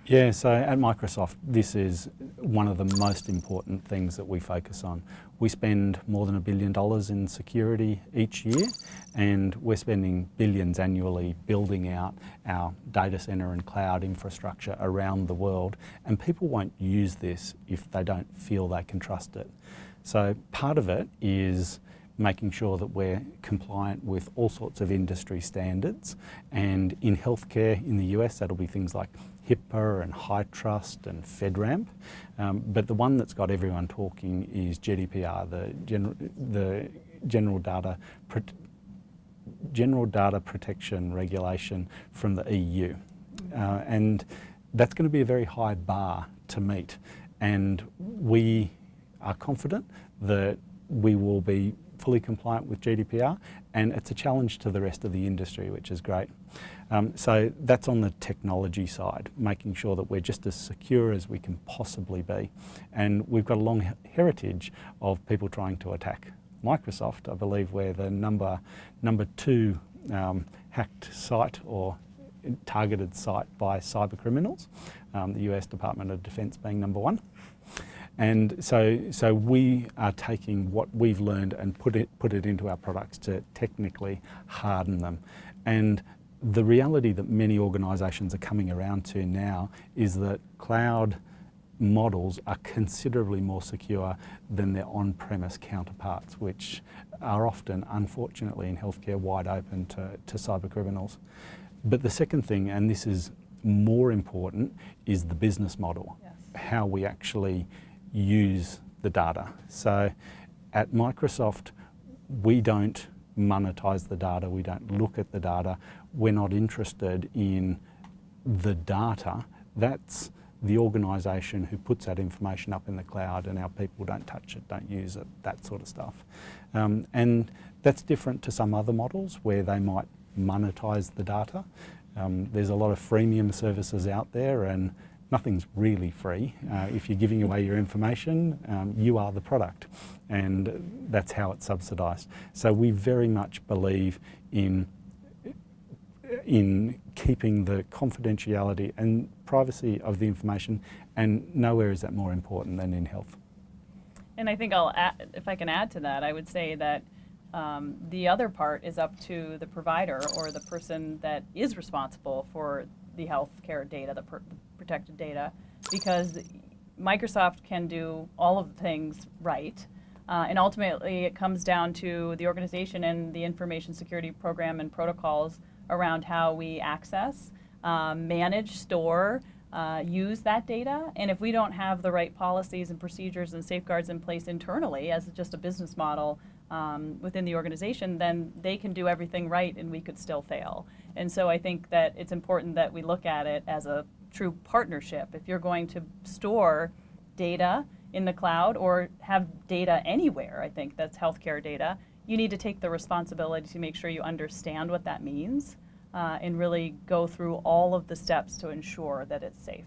Yeah, so at Microsoft, this is one of the most important things that we focus on. We spend more than $1 billion in security each year, and we're spending billions annually building out our data center and cloud infrastructure around the world, and people won't use this if they don't feel they can trust it. So part of it is making sure that we're compliant with all sorts of industry standards, and in healthcare in the US that'll be things like HIPAA and HITRUST and FedRAMP, but the one that's got everyone talking is GDPR, the General Data Protection Regulation from the EU, and that's going to be a very high bar to meet, and we are confident that we will be fully compliant with GDPR, and it's a challenge to the rest of the industry, which is great. So that's on the technology side, making sure that we're just as secure as we can possibly be. And we've got a long heritage of people trying to attack Microsoft. I believe we're the number 2 hacked site or targeted site by cyber criminals, the US Department of Defense being number 1. And so we are taking what we've learned and put it into our products to technically harden them. And the reality that many organisations are coming around to now is that cloud models are considerably more secure than their on-premise counterparts, which are often, unfortunately, in healthcare, wide open to cyber criminals. But the second thing, and this is more important, is the business model, yes. How we actually use the data. So at Microsoft, we don't monetize the data, we don't look at the data, we're not interested in the data. That's the organisation who puts that information up in the cloud, and our people don't touch it, don't use it, that sort of stuff. And that's different to some other models where they might monetize the data. There's a lot of freemium services out there, and nothing's really free. If you're giving away your information, you are the product, and that's how it's subsidised. So we very much believe in keeping the confidentiality and privacy of the information, and nowhere is that more important than in health. And I think I'll add, if I can add to that, I would say that the other part is up to the provider or the person that is responsible for the healthcare data, the protected data, because Microsoft can do all of the things right, and ultimately it comes down to the organization and the information security program and protocols around how we access, manage, store, use that data. And if we don't have the right policies and procedures and safeguards in place internally as just a business model within the organization, then they can do everything right and we could still fail. And so I think that it's important that we look at it as a true partnership. If you're going to store data in the cloud or have data anywhere, I think that's healthcare data, you need to take the responsibility to make sure you understand what that means and really go through all of the steps to ensure that it's safe.